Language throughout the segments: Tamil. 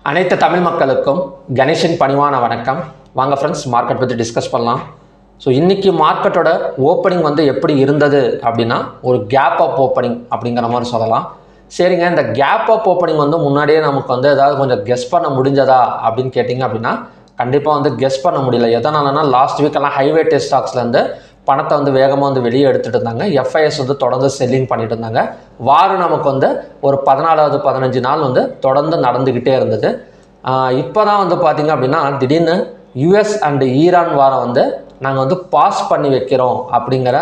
அனைத்து தமிழ் மக்களுக்கும் கணேஷின் பணிவான வணக்கம். வாங்க ஃப்ரெண்ட்ஸ், மார்க்கெட் பற்றி டிஸ்கஸ் பண்ணலாம். ஸோ இன்றைக்கி மார்க்கெட்டோட ஓப்பனிங் எப்படி இருந்தது அப்படின்னா, ஒரு கேப் அப் ஓப்பனிங் அப்படிங்கிற மாதிரி சொல்லலாம். சரிங்க, இந்த கேப் அப் ஓப்பனிங் முன்னாடியே நமக்கு ஏதாவது கொஞ்சம் கெஸ் பண்ண முடிஞ்சதா அப்படின்னு கேட்டிங்க அப்படின்னா, கண்டிப்பாக கெஸ் பண்ண முடியல. எதனாலனா லாஸ்ட் வீக்கெல்லாம் ஹைவேட்டேஜ் ஸ்டாக்ஸ்லேருந்து பணத்தை வேகமாக வெளியே எடுத்துகிட்டு இருந்தாங்க. எஃப்ஐஎஸ் தொடர்ந்து செல்லிங் பண்ணிட்டு இருந்தாங்க. வாரம் நமக்கு ஒரு 14 15 நாள் தொடர்ந்து நடந்துக்கிட்டே இருந்தது. இப்போ தான் பார்த்திங்க அப்படின்னா, திடீர்னு யூஎஸ் அண்ட் ஈரான் வாரம் நாங்கள் பாஸ் பண்ணி வைக்கிறோம் அப்படிங்கிற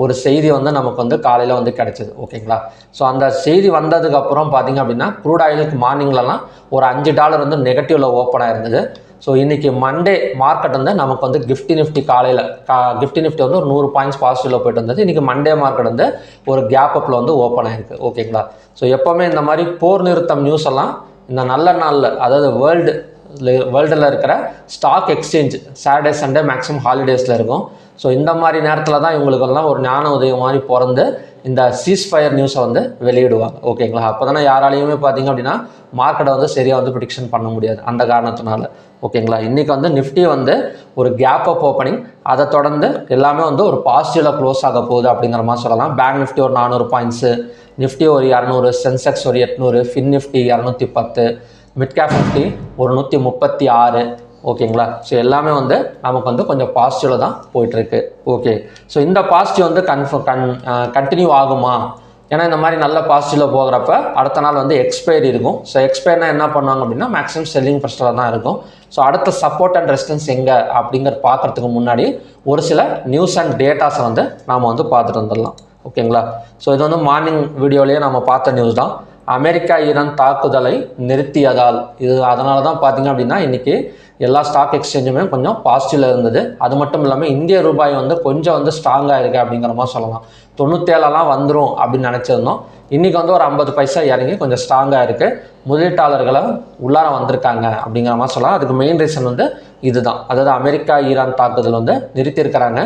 ஒரு செய்தி நமக்கு காலையில் கிடச்சிது. ஓகேங்களா? ஸோ அந்த செய்தி வந்ததுக்கப்புறம் பார்த்திங்க அப்படின்னா, க்ரூட் ஆயிலுக்கு மார்னிங்லலாம் ஒரு $5 நெகட்டிவில் ஓப்பன் ஆயிருந்தது. ஸோ இன்றைக்கி மண்டே மார்க்கெட் நமக்கு கிஃப்டி நிஃப்டி காலையில் கிஃப்டி நிஃப்டி ஒரு 100 பாயிண்ட்ஸ் பாசிட்டிவில் போயிட்டு இருந்தது. இன்றைக்கி மண்டே மார்க்கெட் ஒரு கேப் அப்பில் ஓப்பன் ஆயிருக்கு. ஓகேங்களா? ஸோ எப்போவுமே இந்த மாதிரி போர் நிறுத்தம் நியூஸ் எல்லாம் இந்த நல்ல நாளில், அதாவது வேர்ல்டில் இருக்கிற stock exchange Saturday Sunday maximum ஹாலிடேஸில் இருக்கும். ஸோ இந்த மாதிரி நேரத்தில் தான் இவங்களுக்கெல்லாம் ஒரு ஞான உதயம் மாதிரி பிறந்து இந்த சீஸ்ஃபயர் நியூஸை வெளியிடுவாங்க. ஓகேங்களா? அப்போ தானே யாராலையுமே பார்த்திங்க அப்படின்னா மார்க்கெட்டை சரியாக ப்ரிடிக்ஷன் பண்ண முடியாது அந்த காரணத்தினால. ஓகேங்களா? இன்றைக்கி நிஃப்டி ஒரு கேப் அப் ஓப்பனிங், அதை தொடர்ந்து எல்லாமே ஒரு பாசிட்டிவில் க்ளோஸ் ஆக போகுது அப்படிங்கிற மாதிரி சொல்லலாம். பேங்க் நிஃப்டி ஒரு 400 பாயிண்ட்ஸு, நிஃப்டி ஒரு 200, சென்செக்ஸ் ஒரு 800, fin Nifty 210, mid cap Nifty ஒரு 136. ஓகேங்களா? ஸோ எல்லாமே நமக்கு கொஞ்சம் பாசிட்டிவில் தான் போயிட்டுருக்கு. ஓகே, ஸோ இந்த பாசிட்டிவ் கண்டினியூ ஆகுமா? ஏன்னா இந்த மாதிரி நல்ல பாசிட்டிவில் போகிறப்ப அடுத்த நாள் எக்ஸ்பைரி இருக்கும். ஸோ எக்ஸ்பைர்னா என்ன பண்ணுவாங்க அப்படின்னா, மேக்ஸிமம் செல்லிங் ப்ரெஷரில் தான் இருக்கும். ஸோ அடுத்த சப்போர்ட் அண்ட் ரெசிஸ்டன்ஸ் எங்கே அப்படிங்கிற பார்க்குறதுக்கு முன்னாடி ஒரு சில நியூஸ் அண்ட் டேட்டாஸை நாம் பார்த்துட்டு வந்துடலாம். ஓகேங்களா? ஸோ இது மார்னிங் வீடியோலேயே நம்ம பார்த்த நியூஸ் தான். அமெரிக்கா ஈரான் தாக்குதலை நிறுத்தியதால் இது, அதனால தான் பார்த்திங்க அப்படின்னா இன்றைக்கி எல்லா ஸ்டாக் எக்ஸ்சேஞ்சுமே கொஞ்சம் பாசிட்டிவில் இருந்தது. அது மட்டும் இல்லாமல் இந்திய ரூபாய் கொஞ்சம் ஸ்ட்ராங்காக இருக்குது அப்படிங்கிற மாதிரி சொல்லலாம். 97 வந்துடும் அப்படின்னு நினச்சிருந்தோம். இன்றைக்கி ஒரு 50 பைசா இறங்கி கொஞ்சம் ஸ்ட்ராங்காக இருக்குது. முதலீட்டாளர்களை உள்ளார வந்திருக்காங்க அப்படிங்கிற மாதிரி சொல்லலாம். அதுக்கு மெயின் ரீசன் இதுதான். அதாவது அமெரிக்கா ஈரான் தாக்குதல் நிறுத்தியிருக்கிறாங்க.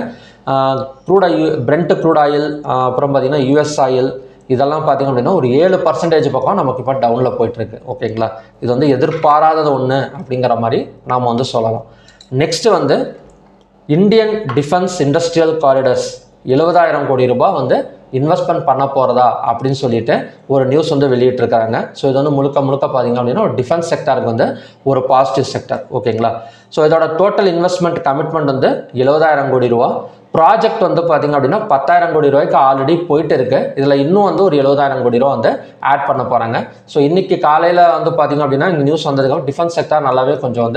பிரெண்ட் க்ரூட் ஆயில், அப்புறம் பார்த்திங்கன்னா யூஎஸ் ஆயில், இதெல்லாம் பார்த்திங்க அப்படின்னா ஒரு 7% பக்கம் நமக்கு இப்போ டவுனில் போயிட்டுருக்கு. ஓகேங்களா? இது எதிர்பாராதது ஒன்று அப்படிங்கிற மாதிரி நாம் சொல்லலாம். Next Indian defence industrial corridors 70,000 கோடி ரூபாய் இன்வெஸ்ட்மெண்ட் பண்ண போகிறதா அப்படின்னு சொல்லிட்டு ஒரு நியூஸ் வெளியிட்டிருக்காங்க. ஸோ இது முழுக்க பார்த்திங்க அப்படின்னா ஒரு டிஃபென்ஸ் செக்டருக்கு ஒரு பாசிட்டிவ் செக்டர். ஓகேங்களா? ஸோ இதோட டோட்டல் இன்வெஸ்ட்மெண்ட் கமிட்மெண்ட் 70,000 கோடி ரூபா. ப்ராஜெக்ட் பார்த்திங்க அப்படின்னா 10,000 கோடி ரூபாய்க்கு ஆல்ரெடி போயிட்டு இருக்குது. இதில் இன்னும் ஒரு 70,000 கோடி ரூபா ஆட் பண்ண போகிறாங்க. ஸோ இன்றைக்கி காலையில் பார்த்திங்க அப்படின்னா இங்கே நியூஸ் வந்ததுக்கு டிஃபென்ஸ் செக்டர் நல்லாவே கொஞ்சம்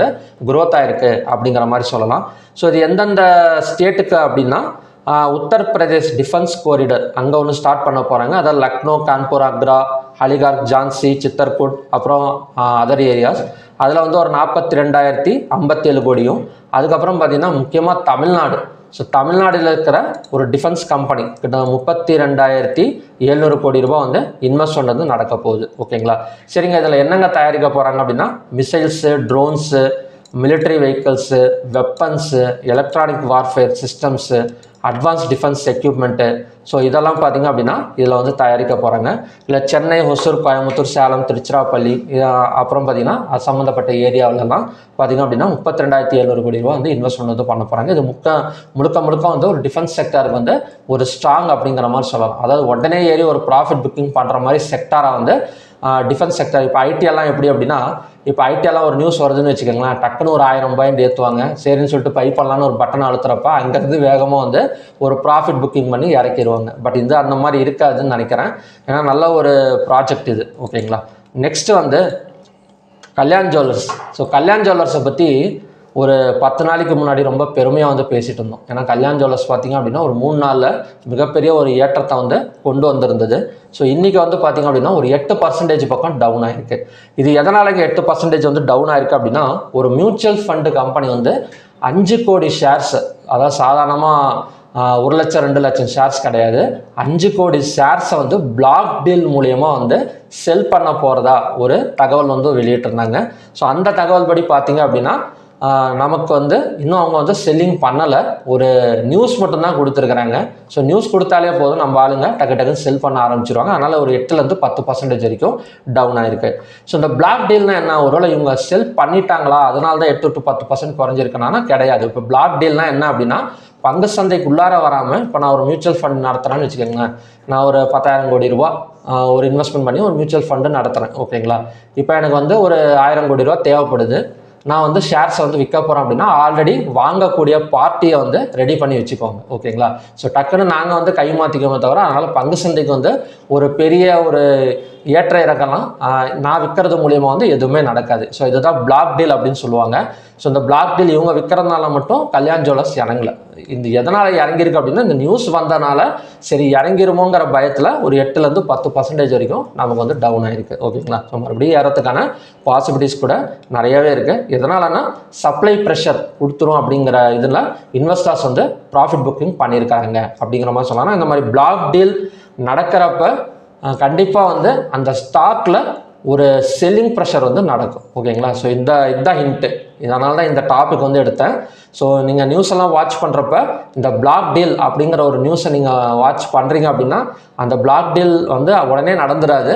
க்ரோத் ஆகிருக்கு அப்படிங்கிற மாதிரி சொல்லலாம். ஸோ இது எந்தெந்த ஸ்டேட்டுக்கு அப்படின்னா, உத்தரப்பிரதேஷ் டிஃபென்ஸ் கோரிடர் அங்கே ஸ்டார்ட் பண்ண போகிறாங்க. அதாவது லக்னோ, கான்பூர், ஆக்ரா, அலிகார், ஜான்சி, சித்தர்கூட், அப்புறம் அதர் ஏரியாஸ். அதில் ஒரு 42,057 கோடியும். அதுக்கப்புறம் பார்த்திங்கன்னா முக்கியமாக தமிழ்நாடு. ஸோ தமிழ்நாட்டில் இருக்கிற ஒரு டிஃபென்ஸ் கம்பெனி கிட்ட 32,700 கோடி ரூபாய் இன்வெஸ்ட்மெண்ட் நடக்க போகுது. ஓகேங்களா? சரிங்க, இதில் என்னங்க தயாரிக்க போகிறாங்க அப்படின்னா, missiles, drones, military vehicles, weapons, electronic warfare systems, advance defence equipment. So இதெல்லாம் பார்த்திங்க அப்படின்னா இதில் தயாரிக்க போகிறாங்க. இல்லை சென்னை, ஒசூர், கோயம்புத்தூர், சேலம், திருச்சிராப்பள்ளி, அப்புறம் பார்த்திங்கன்னா அது சம்மந்தப்பட்ட ஏரியாவிலலாம் பார்த்திங்க அப்படின்னா 32,700 கோடி ரூபா இன்வெஸ்ட்மெண்ட் பண்ண போகிறாங்க. இது முழுக்க ஒரு டிஃபென்ஸ் செக்டருக்கு ஒரு ஸ்ட்ராங் அப்படிங்கிற மாதிரி சொல்லலாம். அதாவது உடனே ஏறி ஒரு ப்ராஃபிட் புக்கிங் பண்ணுற மாதிரி செக்டாராக டிஃபென்ஸ் செக்டர். இப்போ ஐடியெல்லாம் எப்படி அப்படின்னா, இப்போ ஐடியெல்லாம் ஒரு நியூஸ் வருதுன்னு வச்சுக்கோங்களேன், டக்குன்னு ஒரு 1000 பாயிண்ட் ஏற்றுவாங்க. சரின்னு சொல்லிட்டு பை பண்ணலான்னு ஒரு பட்டன் அழுத்துறப்ப அங்கேருந்து வேகமாக ஒரு ப்ராஃபிட் புக்கிங் பண்ணி இறக்கிடுவாங்க. பட் இது அந்த மாதிரி இருக்காதுன்னு நினைக்கிறேன். ஏன்னா நல்ல ஒரு ப்ராஜெக்ட் இது. ஓகேங்களா? Next Kalyan jewellers. So Kalyan ஜுவல்லர்ஸை பற்றி ஒரு 10 நாளைக்கு முன்னாடி ரொம்ப பெருமையாக பேசிகிட்டு இருந்தோம். ஏன்னா கல்யாண் ஜுவல்லர்ஸ் பார்த்திங்க அப்படின்னா ஒரு 3 நாளில் மிகப்பெரிய ஒரு ஏற்றத்தை கொண்டு வந்திருந்தது. ஸோ இன்றைக்கி பார்த்திங்க அப்படின்னா ஒரு 8% பக்கம் டவுன் ஆகிருக்கு. இது எதனாலங்க 8% டவுன் ஆகிருக்கு அப்படின்னா, ஒரு மியூச்சுவல் ஃபண்டு கம்பெனி 5 கோடி ஷேர்ஸ், அதாவது சாதாரணமாக 1 லட்சம் 2 லட்சம் ஷேர்ஸ் கிடையாது, 5 கோடி ஷேர்ஸை பிளாக் டீல் மூலயமா செல் பண்ண போகிறதா ஒரு தகவல் வெளியிட்டிருந்தாங்க. ஸோ அந்த தகவல் படி பார்த்திங்க அப்படின்னா நமக்கு வந்து இன்னும் அவங்க வந்து செல்லிங் பண்ணலை, ஒரு நியூஸ் மட்டும்தான் கொடுத்துருக்குறாங்க. ஸோ நியூஸ் கொடுத்தாலே போதும் நம்ம ஆளுங்க டக்கு டக்குன்னு செல் பண்ண ஆரம்பிச்சிருவாங்க. அதனால் ஒரு 8% 10% வரைக்கும் டவுன் ஆயிருக்கு. ஸோ இந்த பிளாக் டீல்னா என்ன, ஒருவேளை இவங்க செல் பண்ணிட்டாங்களா அதனால தான் 8 to 10% குறைஞ்சிருக்குன்னா கிடையாது. இப்போ பிளாக் டீல்னா என்ன அப்படின்னா, பங்கு சந்தைக்கு உள்ளார வராமல் இப்போ நான் ஒரு மியூச்சுவல் ஃபண்ட் நடத்துகிறேன்னு வச்சுக்கோங்களேன். நான் ஒரு 10,000 கோடி ரூபா ஒரு இன்வெஸ்ட்மெண்ட் பண்ணி ஒரு மியூச்சுவல் ஃபண்டு நடத்துகிறேன். ஓகேங்களா, இப்போ எனக்கு வந்து ஒரு 1000 கோடி ரூபா தேவைப்படுது. நான் வந்து ஷேர்ஸை வந்து விற்க போகிறேன் அப்படின்னா ஆல்ரெடி வாங்கக்கூடிய பார்ட்டியை வந்து ரெடி பண்ணி வச்சுக்கோங்க. ஓகேங்களா, ஸோ டக்குன்னு நாங்கள் வந்து கை மாற்றிக்கோமே தவிர, அதனால் பங்கு சந்தைக்கு வந்து ஒரு பெரிய ஒரு ஏற்ற இறக்கலாம் நான் விற்கிறது மூலியமாக வந்து எதுவுமே நடக்காது. ஸோ இதுதான் பிளாக் டீல் அப்படின்னு சொல்லுவாங்க. ஸோ இந்த பிளாக் டீல் இவங்க விற்கிறதுனால மட்டும் கல்யாண் ஜுவல்லர்ஸ் இறங்கலை. இந்த எதனால் இறங்கியிருக்கு அப்படின்னா, இந்த நியூஸ் வந்தனால சரி இறங்கிருமோங்கிற பயத்தில் ஒரு 8% 10% வரைக்கும் நமக்கு வந்து டவுன் ஆகிருக்கு. ஓகேங்களா, ஸோ மறுபடியும் ஏறத்துக்கான பாசிபிலிட்டிஸ் கூட நிறையவே இருக்குது. எதனாலன்னா சப்ளை ப்ரெஷர் கொடுத்துரும் அப்படிங்கிற இதில் இன்வெஸ்டர்ஸ் வந்து ப்ராஃபிட் புக்கிங் பண்ணியிருக்காங்க அப்படிங்கிற மாதிரி சொல்லலாம். இந்த மாதிரி பிளாக் டீல் நடக்கிறப்ப கண்டிப்பாக வந்து அந்த ஸ்டாக்கில் ஒரு செல்லிங் ப்ரெஷர் வந்து நடக்கும். ஓகேங்களா, ஸோ இதுதான் ஹிண்ட்டு. இதனால தான் இந்த டாபிக் வந்து எடுத்தேன். ஸோ நீங்கள் நியூஸ் எல்லாம் வாட்ச் பண்ணுறப்ப இந்த பிளாக் டீல் அப்படிங்கிற ஒரு நியூஸை நீங்கள் வாட்ச் பண்ணுறீங்க அப்படின்னா, அந்த பிளாக் டீல் வந்து உடனே நடந்துடாது.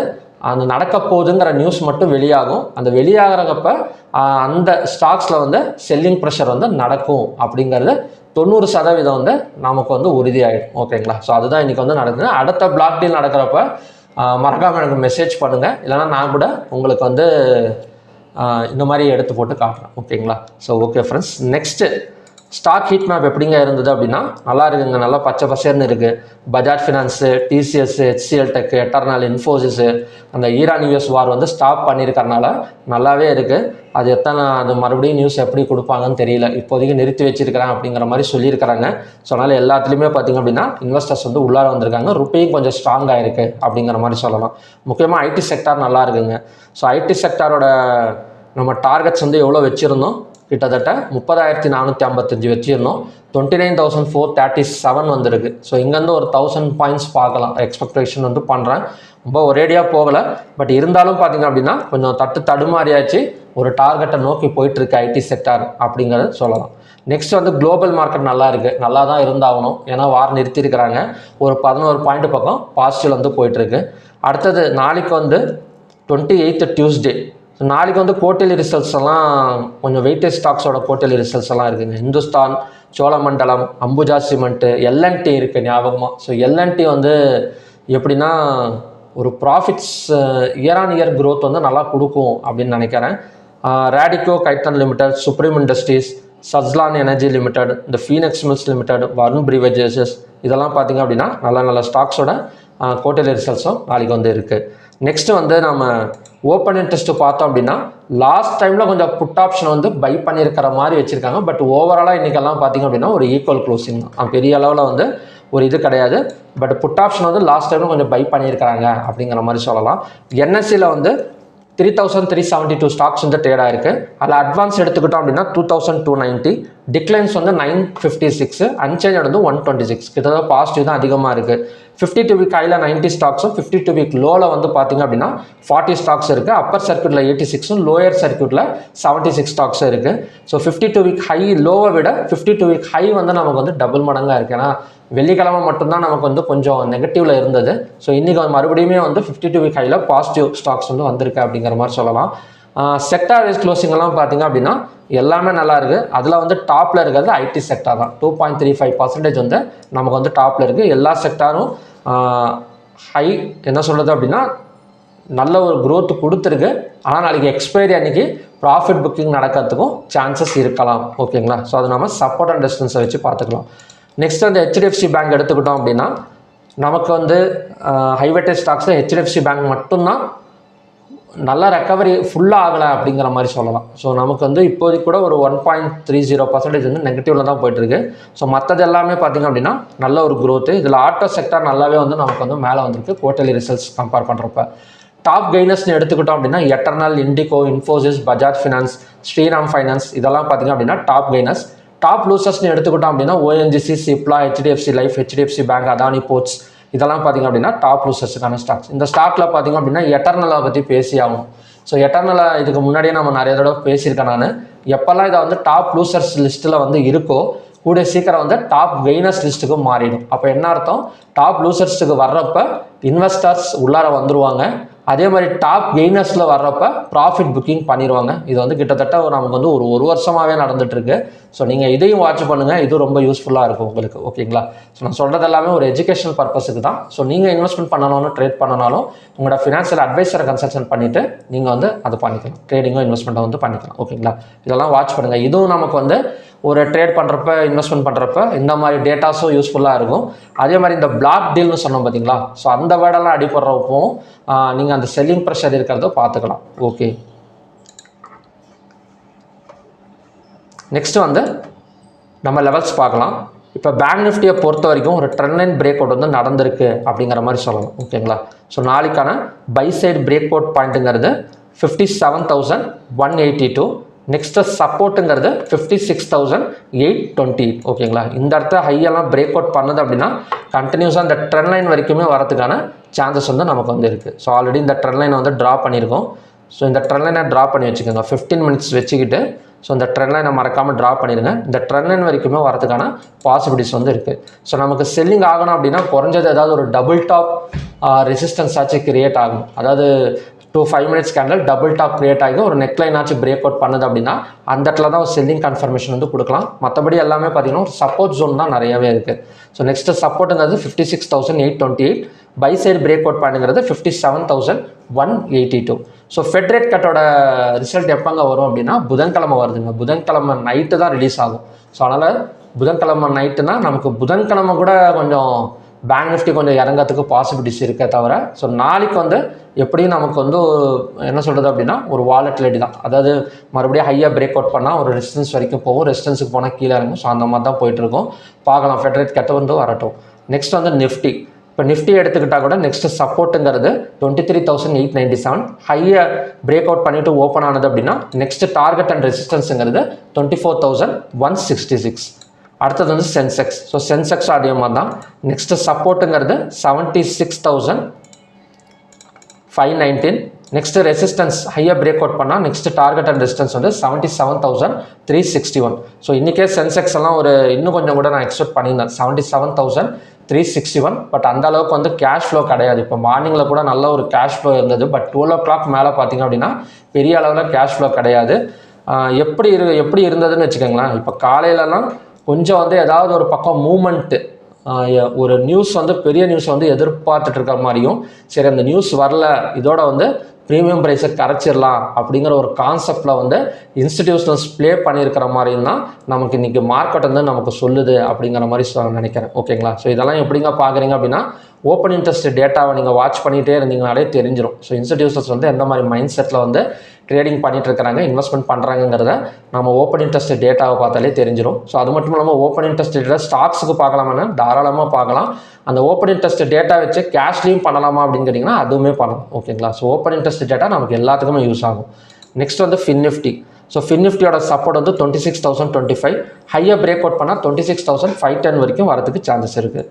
அந்த நடக்க போகுதுங்கிற நியூஸ் மட்டும் வெளியாகும். அந்த வெளியாகிறப்ப அந்த ஸ்டாக்ஸில் வந்து செல்லிங் ப்ரெஷர் வந்து நடக்கும் அப்படிங்கிறது 90% வந்து நமக்கு வந்து உறுதியாகிடும். ஓகேங்களா, ஸோ அதுதான் இன்றைக்கி வந்து நடக்குது. அடுத்த பிளாக் டீல் நடக்கிறப்ப மறக்காமல் எனக்கு மெசேஜ் பண்ணுங்கள், இல்லைனா நான் கூட உங்களுக்கு வந்து இந்த மாதிரி எடுத்து போட்டு காட்டுறேன். ஓகேங்களா, so okay friends, next stock heat map எப்படிங்க இருந்தது அப்படின்னா, நல்லா இருக்குங்க, நல்லா பச்சை பசேர்னு இருக்குது. Bajaj finance, TCS, HCL tech, Eternal, Infosys, அந்த ஈரான் US வார் வந்து ஸ்டாப் பண்ணியிருக்கறனால நல்லாவே இருக்குது. அது மறுபடியும் நியூஸ் எப்படி கொடுப்பாங்கன்னு தெரியல. இப்போதைக்கு நிறுத்தி வச்சிருக்கிறேன் அப்படிங்கிற மாதிரி சொல்லியிருக்கிறாங்க. ஸோ அதனால் எல்லாத்துலேயுமே பார்த்திங்க அப்படின்னா இன்வெஸ்டர்ஸ் வந்து உள்ளார வந்திருக்காங்க. ருப்பியும் கொஞ்சம் ஸ்ட்ராங்காக இருக்குது அப்படிங்கிற மாதிரி சொல்லலாம். முக்கியமாக ஐடி செக்டார் நல்லா இருக்குங்க. ஸோ ஐடி செக்டாரோட நம்ம டார்கெட்ஸ் வந்து எவ்வளோ வச்சுருந்தோம், கிட்டத்தட்ட 30,455 வச்சுருந்தோம். 29,437 வந்திருக்கு. ஸோ இங்கேருந்து ஒரு 1000 பாயிண்ட்ஸ் பார்க்கலாம் எக்ஸ்பெக்டேஷன் வந்து பண்ணுறேன். ரொம்ப ஒரேடியாக போகலை, பட் இருந்தாலும் பார்த்திங்க அப்படின்னா கொஞ்சம் தடுமாறியாச்சு. ஒரு டார்கெட்டை நோக்கி போயிட்டுருக்கு ஐடி செக்டார் அப்படிங்கிறத சொல்லலாம். நெக்ஸ்ட் வந்து குளோபல் மார்க்கெட் நல்லா இருக்குது, நல்லா தான் இருந்தாகணும். ஏன்னா வார் நிறுத்தியிருக்கிறாங்க. ஒரு 11 பாயிண்ட் பக்கம் பாசிட்டிவ் வந்து போயிட்டுருக்கு. அடுத்தது நாளைக்கு வந்து 28th டியூஸ்டே. ஸோ நாளைக்கு வந்து குவார்ட்டர்லி ரிசல்ட்ஸ் எல்லாம் கொஞ்சம் வெயிட்டேஜ் ஸ்டாக்ஸோட குவார்ட்டர்லி ரிசல்ட்ஸ் எல்லாம் இருக்குதுங்க. இந்துஸ்தான், சோழமண்டலம், அம்புஜா சிமெண்ட்டு, LNT இருக்குது ஞாபகமாக. ஸோ LNT வந்து எப்படின்னா ஒரு profits year on year growth வந்து நல்லா கொடுக்கும் அப்படின்னு நினைக்கிறேன். Radico Khaitan limited, supreme industries, Suzlon energy limited, இந்த Phoenix mills limited, Varun beverages, இதெல்லாம் பார்த்திங்க அப்படின்னா நல்ல ஸ்டாக்ஸோட குவார்ட்டர்லி ரிசல்ட்ஸும் நாளைக்கு வந்து இருக்குது. நெக்ஸ்ட்டு வந்து நம்ம ஓப்பன் இன்ட்ரெஸ்ட்டு பார்த்தோம் அப்படின்னா, லாஸ்ட் டைமில் கொஞ்சம் புட் ஆப்ஷன் வந்து பை பண்ணியிருக்கிற மாதிரி வச்சுருக்காங்க. பட் ஓவராலாக இன்றைக்கெல்லாம் பார்த்திங்க அப்படின்னா ஒரு ஈக்குவல் க்ளோசிங் தான், பெரிய அளவில் வந்து ஒரு இது கிடையாது. பட் புட் ஆப்ஷன் வந்து லாஸ்ட் டைமில் கொஞ்சம் பை பண்ணியிருக்கிறாங்க அப்படிங்கிற மாதிரி சொல்லலாம். NSEயில் வந்து 3,372 ஸ்டாக்ஸ் வந்து ட்ரேட் ஆயிருக்கு. அதில் அட்வான்ஸ் எடுத்துக்கிட்டோம் அப்படின்னா 2,290, டிக்ளைன்ஸ் வந்து 956, அன்சேஞ்ச் வந்து 126. கிட்டத்தட்ட பாசிட்டிவ் தான் அதிகமாக இருக்குது. 52 வீக் ஹையில் 90 ஸ்டாக்ஸும், 52 வீக் லோவில் வந்து பார்த்திங்க அப்படின்னா 40 ஸ்டாக்ஸ் இருக்குது. அப்பர் சர்க்யூட்டில் 86, லோயர் சர்க்யூட்டில் 76 ஸ்டாக்ஸும் இருக்குது. ஸோ 52 வீக் ஹை லோவை விட 52 வீக் ஹை வந்து நமக்கு வந்து டபுள் மடங்காக இருக்குது. ஏன்னா வெள்ளிக்கிழமை மட்டும்தான் நமக்கு வந்து கொஞ்சம் நெகட்டிவில் இருந்தது. ஸோ இன்றைக்கி மறுபடியுமே வந்து 52 வீக் ஹையில் பாசிட்டிவ் ஸ்டாக்ஸ் வந்து வந்திருக்கு அப்படிங்கிற மாதிரி சொல்லலாம். செக்டார் வைஸ் க்ளோசிங் எல்லாம் பார்த்திங்க அப்படின்னா எல்லாமே நல்லா இருக்குது. அதில் வந்து டாப்பில் இருக்கிறது ஐடி செக்டார் தான். 2.35% வந்து நமக்கு வந்து டாப்பில் இருக்குது. எல்லா செக்டாரும் ஹை என்ன சொல்கிறது அப்படின்னா நல்ல ஒரு க்ரோத் கொடுத்துருக்கு. ஆனால் நாளைக்கு எக்ஸ்பைரி அன்றைக்கி ப்ராஃபிட் புக்கிங் நடக்கிறதுக்கும் சான்சஸ் இருக்கலாம். ஓகேங்களா, ஸோ அது நம்ம சப்போர்ட் அண்ட் ரெசிஸ்டன்ஸை வச்சு பார்த்துக்கலாம். நெக்ஸ்ட் வந்து HDFC பேங்க் எடுத்துக்கிட்டோம் அப்படின்னா நமக்கு வந்து ஹைவேட்டேஜ் ஸ்டாக்ஸில் HDFC பேங்க் மட்டும்தான் நல்லா ரெக்கவரி ஃபுல்லாக ஆகலை அப்படிங்கிற மாதிரி சொல்லலாம். ஸோ நமக்கு வந்து இப்போதைக்கு கூட ஒரு 1.30% வந்து நெகட்டிவில் தான் போயிட்டுருக்கு. ஸோ மற்றது எல்லாமே பார்த்திங்க அப்படின்னா நல்ல ஒரு க்ரோத்து. இதில் ஆட்டோ செக்டார் நல்லாவே வந்து நமக்கு வந்து மேலே வந்திருக்கு குவார்ட்டர்லி ரிசல்ட்ஸ் கம்பேர் பண்ணுறப்ப. டாப் கெய்னர்ஸ்னு எடுத்துக்கிட்டோம் அப்படின்னா Eternal, IndiGo, Infosys, Bajaj Finance, Shriram Finance, இதெல்லாம் பார்த்திங்க அப்படின்னா டாப் கெய்னர்ஸ். டாப் லூசர்ஸ்னு எடுத்துக்கிட்டோம் அப்படின்னா ONGC, Cipla, HDFC Life, HDFC Bank, Adani Ports, இதெல்லாம் பார்த்திங்க அப்படின்னா டாப் லூசர்ஸுக்கான ஸ்டாக்ஸ். இந்த ஸ்டாக்கில் பார்த்திங்க அப்படின்னா எட்டர்னலை பற்றி பேசி ஆகணும். ஸோ எட்டர்னலை இதுக்கு முன்னாடியே நம்ம நிறைய தடவை பேசியிருக்கேன் நான். எப்போல்லாம் இதை வந்து டாப் லூசர்ஸ் லிஸ்ட்டில் வந்து இருக்கோ கூடிய சீக்கிரம் வந்து டாப் கெய்னர்ஸ் லிஸ்ட்டுக்கு மாறிடும். அப்போ என்ன அர்த்தம், டாப் லூசர்ஸுக்கு வர்றப்ப இன்வெஸ்டர்ஸ் உள்ளார வந்துருவாங்க, அதே மாதிரி டாப் கெய்னர்ஸில் வர்றப்ப ப்ராஃபிட் புக்கிங் பண்ணிடுவாங்க. இது வந்து கிட்டத்தட்ட நமக்கு வந்து ஒரு வருஷமாகவே நடந்துட்டுருக்கு. ஸோ நீங்கள் இதையும் வாட்ச் பண்ணுங்கள், இது ரொம்ப யூஸ்ஃபுல்லாக இருக்கும் உங்களுக்கு. ஓகேங்களா? ஸோ நான் சொல்கிறது எல்லாமே ஒரு எஜுகேஷனல் பர்பஸுக்கு தான். ஸோ நீங்கள் இன்வெஸ்ட்மெண்ட் பண்ணணும், ட்ரேட் பண்ணனாலும் உங்களோட ஃபினான்ஷியல் அட்வைசரை கன்சல்ட் பண்ணிவிட்டு நீங்கள் வந்து அதை பண்ணிக்கலாம், ட்ரேடிங்கும் இன்வெஸ்ட்மெண்ட்டை வந்து பண்ணிக்கலாம். ஓகேங்களா? இதெல்லாம் வாட்ச் பண்ணுங்கள். இதுவும் நமக்கு வந்து ஒரு ட்ரேட் பண்ணுறப்ப இன்வெஸ்ட்மெண்ட் பண்ணுறப்ப இந்த மாதிரி டேட்டாஸும் யூஸ்ஃபுல்லாக இருக்கும். அதே மாதிரி இந்த பிளாக் டீல்னு சொன்னோம் பார்த்தீங்களா, ஸோ அந்த வேர்டெல்லாம் அடிப்படுறப்போ நீங்கள் அந்த செல்லிங் ப்ரெஷர் இருக்கிறத பார்த்துக்கலாம். ஓகே, நெக்ஸ்ட் வந்து நம்ம லெவல்ஸ் பார்க்கலாம். இப்போ பேங்க் நிஃப்டியை பொறுத்த வரைக்கும் ஒரு ட்ரெண்ட் லைன் பிரேக் அவுட் வந்து நடந்திருக்கு அப்படிங்கிற மாதிரி சொல்லலாம். ஓகேங்களா? ஸோ நாளைக்கான பை சைடு பிரேக் அவுட் பாயிண்ட்டுங்கிறது 57,182. நெக்ஸ்ட்டு சப்போர்ட்டுங்கிறது 56,820. ஓகேங்களா? இந்த இடத்த ஹையெல்லாம் பிரேக் அவுட் பண்ணுது அப்படின்னா கண்டினியூஸாக இந்த ட்ரெண்ட் லைன் வரைக்குமே வரதுக்கான சான்சஸ் வந்து நமக்கு வந்து இருக்குது. ஸோ ஆல்ரெடி இந்த ட்ரெண்ட் லைனை வந்து ட்ரா பண்ணியிருக்கோம். ஸோ இந்த ட்ரெண்ட் லைனை ட்ரா பண்ணி வச்சுக்கோங்க, 15 மினிட்ஸ் வச்சுக்கிட்டு. ஸோ இந்த ட்ரெண்ட் லைனை மறக்காமல் ட்ரா பண்ணிடுங்க. இந்த ட்ரெண்ட் லைன் வரைக்குமே வரதுக்கான பாசிபிலிட்டிஸ் வந்து இருக்குது. ஸோ நமக்கு செல்லிங் ஆகணும் அப்படின்னா குறைஞ்சது ஏதாவது ஒரு டபுள் டாப் ரெசிஸ்டன்ஸ் ஆச்சு கிரியேட் ஆகும். அதாவது 5 minutes candle double top create ஆகி ஒரு நெக்லைன் ஆச்சு பிரேக் அவுட் பண்ணுது அப்படின்னா அந்த இடத்துல தான் ஒரு செல்லிங் கன்ஃபர்மேஷன் வந்து கொடுக்கலாம். மற்றபடி எல்லாமே பார்த்தீங்கன்னா ஒரு சப்போர்ட் ஜோன் தான் நிறையவே இருக்குது. ஸோ நெக்ஸ்ட்டு சப்போர்ட்டுங்கிறது 56,828. பை சைடு பிரேக் அவுட் பண்ணுங்கிறது 57,182. ஸோ ஃபெட் ரேட் கட்டோட ரிசல்ட் எப்போங்க வரும் அப்படின்னா புதன்கிழமை வருதுங்க. புதன்கிழமை நைட்டு தான் ரிலீஸ் ஆகும். ஸோ அதனால் புதன்கிழமை நைட்டுனா நமக்கு புதன்கிழமை கூட கொஞ்சம் பேங்க் நிஃப்டி கொஞ்சம் இறங்கிறதுக்கு பாசிபிலிட்டிஸ் இருக்கே தவிர, ஸோ நாளைக்கு வந்து எப்படியும் நமக்கு வந்து என்ன சொல்கிறது அப்படின்னா ஒரு வாலட்டிலிட்டி தான். அதாவது மறுபடியும் ஹையாக பிரேக் அவுட் பண்ணால் ஒரு ரெசிஸ்டன்ஸ் வரைக்கும் போகும், ரெசிஸ்டன்ஸுக்கு போனால் கீழே இறங்கும். ஸோ அந்த மாதிரி தான் போயிட்டுருக்கும். பார்க்கலாம், ஃபெட் ரேட் கட்ட வந்து வரட்டும். நெக்ஸ்ட் வந்து நிஃப்டி. இப்போ நிஃப்டி எடுத்துக்கிட்டால் கூட நெக்ஸ்ட் சப்போர்ட்டுங்கிறது 23,897. ஹையாக பிரேக் அவுட் பண்ணிவிட்டு ஓப்பன் ஆனது அப்படின்னா நெக்ஸ்ட் டார்கெட் அண்ட் ரெசிஸ்டன்ஸுங்கிறது 24,166. அடுத்தது வந்து சென்செக்ஸ். ஸோ சென்செக்ஸ் அதே மாதிரி தான். நெக்ஸ்ட்டு சப்போர்ட்டுங்கிறது 76,519. நெக்ஸ்ட்டு ரெசிஸ்டன்ஸ் ஹையாக பிரேக் அவுட் பண்ணால் நெக்ஸ்ட் டார்கெட் அண்ட் ரெசிஸ்டன்ஸ் வந்து 77,361. ஸோ இன்றைக்கே சென்செக்ஸ் எல்லாம் ஒரு இன்னும் கொஞ்சம் கூட நான் எக்ஸ்பெக்ட் பண்ணியிருந்தேன் 77,361. பட் அந்த அளவுக்கு வந்து கேஷ் ஃப்ளோ கிடையாது. இப்போ மார்னிங்கில் கூட நல்ல ஒரு கேஷ் ஃப்ளோ இருந்தது. பட் 12 o'clock மேலே பார்த்தீங்க அப்படின்னா பெரிய அளவில் கேஷ் ஃப்ளோ கிடையாது. எப்படி இருந்ததுன்னு வச்சுக்கோங்களேன். இப்போ காலையிலலாம் கொஞ்சம் வந்து ஏதாவது ஒரு பக்கம் மூமெண்ட்டு, ஒரு நியூஸ் வந்து பெரிய நியூஸ் வந்து எதிர்பார்த்துட்டு இருக்கிற மாதிரியும், சரி அந்த நியூஸ் வரல இதோட வந்து ப்ரீமியம் ப்ரைஸை கரைச்சிடலாம் அப்படிங்கிற ஒரு கான்செப்டில் வந்து இன்ஸ்டிடியூஷனல்ஸ் ப்ளே பண்ணியிருக்கிற மாதிரியும் தான் நமக்கு இன்றைக்கி மார்க்கெட் வந்து நமக்கு சொல்லுது அப்படிங்கிற மாதிரி நினைக்கிறேன். ஓகேங்களா? ஸோ இதெல்லாம் எப்படிங்க பார்க்குறீங்க அப்படின்னா ஓப்பன் இன்ட்ரெஸ்ட் டேட்டாவை நீங்கள் வாட்ச் பண்ணிகிட்டே இருந்தீங்கனாலே தெரிஞ்சிடும். ஸோ இன்ஸ்டிடியூஷன்ஸ் வந்து எந்த மாதிரி மைண்ட் செட்டில் வந்து ட்ரேடிங் பண்ணிட்டு இருக்கிறாங்க, இன்வெஸ்ட்மெண்ட் பண்ணுறாங்கிறத நம்ம ஓப்பன் இன்ட்ரெஸ்ட் டேட்டாவை பார்த்தாலே தெரிஞ்சிடும். ஸோ அது மட்டும் இல்லாமல் ஓப்பன் இன்ட்ரெஸ்ட் டேட்டா ஸ்டாக்ஸுக்கு பார்க்கலாமான்னு தாராளமாக பார்க்கலாம். அந்த ஓப்பன் இன்ட்ரெஸ்ட் டேட்டா வச்சு கேஷ்லையும் பண்ணலாமா அப்படின்னு கேட்டிங்கன்னா அதுவுமே பண்ணலாம். ஓகேங்களா? ஸோ ஓப்பன் இன்ட்ரெஸ்ட் டேட்டா நமக்கு எல்லாத்துக்குமே யூஸ் ஆகும். நெக்ஸ்ட் வந்து ஃபின் நிஃப்டி. ஸோ ஃபின் நிஃப்டியோட சப்போர்ட் வந்து 26,025. ஹையாக பிரேக் அவுட் பண்ணால் 26,510 வரைக்கும் வரதுக்கு சான்சஸ் இருக்குது.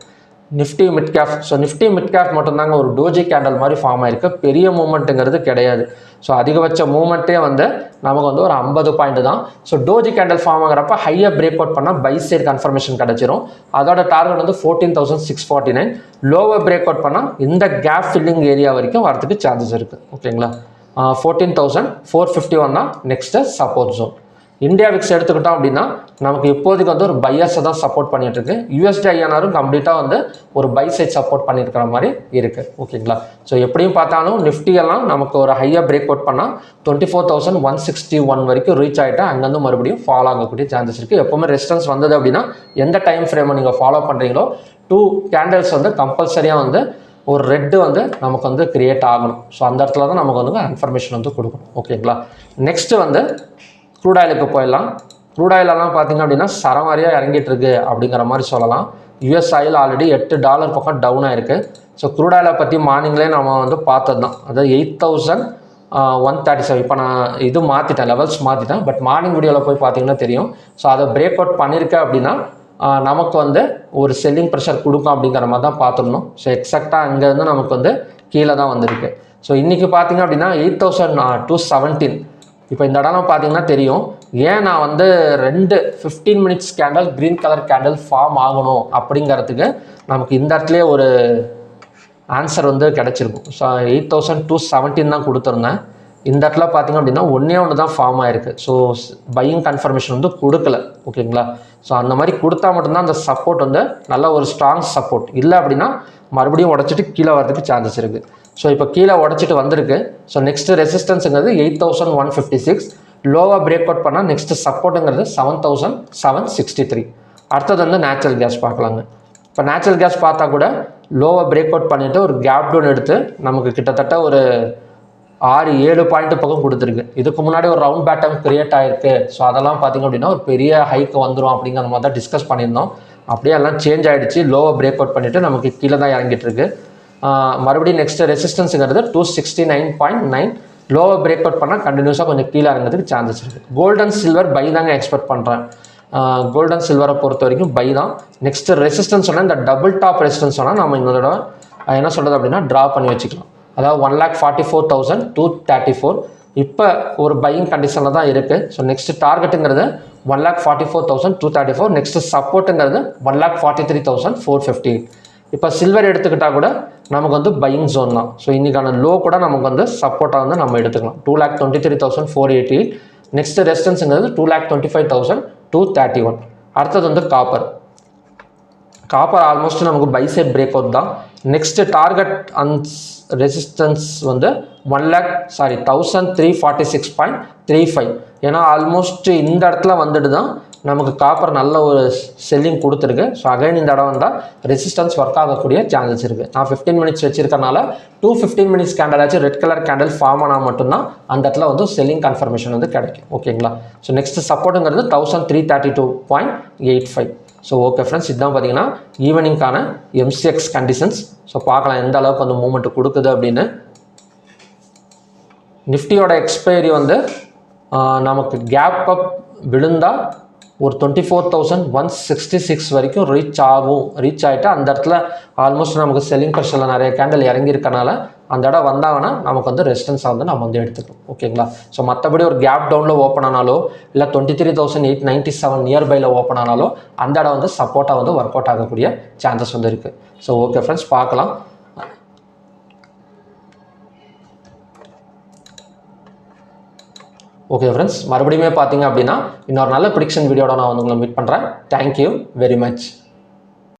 Nifty mid cap. So Nifty mid cap மட்டும்தாங்க ஒரு டோஜி கேண்டல் மாதிரி ஃபார்ம் ஆயிருக்கு. பெரிய மூமெண்ட்டுங்கிறது கிடையாது. ஸோ அதிகபட்ச மூமெண்ட்டே வந்து நமக்கு வந்து ஒரு 50 பாயிண்ட் தான். ஸோ டோஜி கேண்டல் ஃபார்ம் ஆகிறப்ப ஹையாக பிரேக் அவுட் பண்ணால் பை சைடு கன்ஃபர்மேஷன் கிடச்சிரும். அதோட டார்கெட் வந்து 14,649. லோவர் பிரேக் அவுட் பண்ணால் இந்த கேப் ஃபில்லிங் ஏரியா வரைக்கும் வரதுக்கு சான்சஸ் இருக்குது. ஓகேங்களா? 14,451 தான் next support zone. India VIX எடுத்துக்கிட்டோம் அப்படின்னா நமக்கு இப்போதைக்கு வந்து ஒரு பையர்ஸை தான் சப்போர்ட் பண்ணிட்டு இருக்கு. யூஎஸ்டி ஐஎன்ஆரும் கம்ப்ளீட்டாக வந்து ஒரு பை சைட் சப்போர்ட் பண்ணியிருக்கிற மாதிரி இருக்குது. ஓகேங்களா? ஸோ எப்படியும் பார்த்தாலும் நிஃப்டியெல்லாம் நமக்கு ஒரு ஹையாக பிரேக் அவுட் பண்ணால் 24,161 வரைக்கும் ரீச் ஆகிட்டா அங்கேருந்து மறுபடியும் ஃபாலோ ஆகக்கூடிய சான்சஸ் இருக்குது. எப்போவுமே ரெசிஸ்டன்ஸ் வந்தது அப்படின்னா எந்த டைம் ஃப்ரேமை நீங்கள் ஃபாலோ பண்ணுறீங்களோ 2 கேண்டல்ஸ் வந்து கம்பல்சரியாக வந்து ஒரு ரெட்டு வந்து நமக்கு வந்து கிரியேட் ஆகணும். ஸோ அந்த இடத்துல தான் நமக்கு வந்து இன்ஃபர்மேஷன் வந்து கொடுக்கணும். ஓகேங்களா? நெக்ஸ்ட்டு வந்து க்ரூட் ஆயிலுக்கு போயிடலாம். க்ரூட் ஆயிலெல்லாம் பார்த்திங்க அப்படின்னா சரமாரியாக இறங்கிட்டு இருக்கு அப்படிங்கிற மாதிரி சொல்லலாம். யூஎஸ் ஆயில் ஆல்ரெடி $8 பக்கம் டவுன் ஆயிருக்கு. ஸோ க்ரூட் ஆயிலை பற்றி மார்னிங்லேயே நம்ம வந்து பார்த்தது தான். அதாவது 8,137. இப்போ நான் இது மாற்றிட்டேன், லெவல்ஸ் மாற்றிட்டேன். பட் மார்னிங் வீடியோவில் போய் பார்த்தீங்கன்னா தெரியும். ஸோ அதை பிரேக் அவுட் பண்ணியிருக்கேன் அப்படின்னா நமக்கு வந்து ஒரு செல்லிங் ப்ரெஷர் கொடுக்கும் அப்படிங்கிற மாதிரி தான் பார்த்துடணும். ஸோ எக்ஸாக்டாக அங்கேருந்து நமக்கு வந்து கீழே தான் வந்திருக்கு. ஸோ இன்றைக்கி பார்த்திங்க அப்படின்னா 8,217. இப்போ இந்த இடம் பார்த்தீங்கன்னா தெரியும் ஏன் நான் வந்து 15 minutes candle green colour candle form ஆகணும் அப்படிங்கிறதுக்கு நமக்கு இந்த இடத்துலேயே ஒரு ஆன்சர் வந்து கிடச்சிருக்கும். ஸோ 8217 தான் கொடுத்துருந்தேன். இந்த இடத்துல பார்த்திங்க அப்படின்னா ஒன்று தான் ஃபார்ம் ஆகிருக்கு. ஸோ பையிங் கன்ஃபர்மேஷன் வந்து கொடுக்கல. ஓகேங்களா? ஸோ அந்த மாதிரி கொடுத்தா மட்டும்தான் அந்த சப்போர்ட் வந்து நல்ல ஒரு ஸ்ட்ராங் சப்போர்ட். இல்லை அப்படின்னா மறுபடியும் உடச்சிட்டு கீழே வரதுக்கு சான்சஸ் இருக்குது. ஸோ இப்போ கீழே உடச்சிட்டு வந்திருக்கு. ஸோ நெக்ஸ்ட்டு ரெசிஸ்டன்ஸுங்கிறது 8156. லோவாக பிரேக் அவுட் பண்ணால் நெக்ஸ்ட்டு சப்போர்ட்டுங்கிறது 7763. அடுத்தது வந்து நேச்சுரல் கேஸ் பார்க்கலாங்க. இப்போ நேச்சுரல் கேஸ் பார்த்தா கூட லோவாக பிரேக் அவுட் பண்ணிவிட்டு ஒரு கேப் டவுன் எடுத்து நமக்கு கிட்டத்தட்ட ஒரு 6-7 பாயிண்ட் பக்கம் கொடுத்துருக்கு. இதுக்கு முன்னாடி ஒரு ரவுண்ட் பேட்டம் கிரியேட் ஆகிருக்கு. ஸோ அதெல்லாம் பார்த்திங்க அப்படின்னா ஒரு பெரிய ஹைக்கு வந்துடும் அப்படிங்கிற மாதிரி தான் டிஸ்கஸ் பண்ணியிருந்தோம். அப்படியே எல்லாம் சேஞ்ச் ஆகிடுச்சு. லோவாக பிரேக் அவுட் பண்ணிவிட்டு நமக்கு கீழே தான் இறங்கிட்டு இருக்கு. மறுபடியும் நெக்ஸ்ட்டு ரெசிஸ்டன்ஸுங்கிறது 269.9. லோவாக பிரேக் அவுட் பண்ணால் கண்டினியூஸாக கொஞ்சம் கீழே இறங்கிறதுக்கு சான்சஸ் இருக்குது. கோல்ட் அண்ட் சில்வர் பை தாங்க எக்ஸ்பெக்ட் பண்ணுறேன். கோல்ட் அண்ட் சில்வரை பொறுத்த வரைக்கும் பை தான். நெக்ஸ்ட்டு ரெசிஸ்டன்ஸ் சொன்னால் இந்த டபுள் டாப் ரெசிஸ்டன்ஸ் சொன்னால் நம்ம இன்னொரு என்ன சொல்கிறது அப்படின்னா ட்ரா பண்ணி வச்சுக்கலாம். அதாவது 1,44,234. இப்போ ஒரு பையிங் கண்டிஷனில் தான் இருக்குது. ஸோ நெக்ஸ்ட்டு டார்கெட்டுங்கிறது 1,44,234. நெக்ஸ்ட்டு சப்போர்ட்டுங்கிறது 1,43,450. இப்போ சில்வர் எடுத்துக்கிட்டால் கூட நமக்கு வந்து பையிங் ஜோன் தான். ஸோ இன்றைக்கான லோ கூட நமக்கு வந்து சப்போர்ட்டாக வந்து நம்ம எடுத்துக்கலாம். 2,23,488. நெக்ஸ்ட்டு ரெசிஸ்டன்ஸுங்கிறது 2,25,231. அடுத்தது வந்து காப்பர். காப்பர் ஆல்மோஸ்ட் நமக்கு பை சைட் பிரேக் அவுட் தான். நெக்ஸ்ட்டு டார்கெட் அண்ட் ரெசிஸ்டன்ஸ் வந்து 1,0346.35. ஏன்னா ஆல்மோஸ்ட் இந்த இடத்துல வந்துட்டு தான் நமக்கு காப்பர் நல்ல ஒரு செல்லிங் கொடுத்துருக்கு. ஸோ அகைன் இந்த இடம் வந்தால் ரெசிஸ்டன்ஸ் ஒர்க் ஆகக்கூடிய சான்சஸ் இருக்குது. நான் 15 மினிட்ஸ் வச்சிருக்கனால 15 மினிட்ஸ் கேண்டில் ஆச்சு ரெட் கலர் கேண்டில் ஃபார்ம் ஆனால் மட்டும்தான் அந்த இடத்துல வந்து செல்லிங் கன்ஃபர்மேஷன் வந்து கிடைக்கும். ஓகேங்களா? ஸோ நெக்ஸ்ட் சப்போர்ட்டுங்கிறது 1,332.85. ஸோ ஓகே ஃப்ரெண்ட்ஸ், இதுதான் பார்த்தீங்கன்னா ஈவினிங்கான எம்சிஎக்ஸ் கண்டிஷன்ஸ். ஸோ பார்க்கலாம் எந்த அளவுக்கு அந்த மூமெண்ட் கொடுக்குது அப்படின்னு. நிஃப்டியோட எக்ஸ்பைரி வந்து நமக்கு கேப் அப் விழுந்தால் ஒரு 24,166 வரைக்கும் ரீச் ஆகிட்டு அந்த இடத்துல ஆல்மோஸ்ட் நமக்கு செல்லிங் ப்ரெஷரில் நிறைய கேண்டில் இறங்கியிருக்கனால அந்த இடம் வந்தாங்கன்னா நமக்கு வந்து ரெசிஸ்டன்ஸாக வந்து நம்ம வந்து எடுத்துக்கணும். ஓகேங்களா? ஸோ மற்றபடி ஒரு கேப் டவுனில் ஓப்பன் ஆனாலோ இல்லை 23,897 நியர்பையில் ஓப்பன் ஆனாலோ அந்த இடம் வந்து சப்போர்ட்டாக வந்து ஒர்க் அவுட் ஆகக்கூடிய சான்சஸ் வந்து இருக்குது. ஸோ ஓகே ஃப்ரெண்ட்ஸ், பார்க்கலாம். ஓகே ஃப்ரெண்ட்ஸ், மறுபடியுமே பார்த்தீங்க அப்படின்னா இன்னொரு நல்ல ப்ரிடிக்ஷன் வீடியோட நான் வந்து உங்களை மீட் பண்ணுறேன். Thank you very much.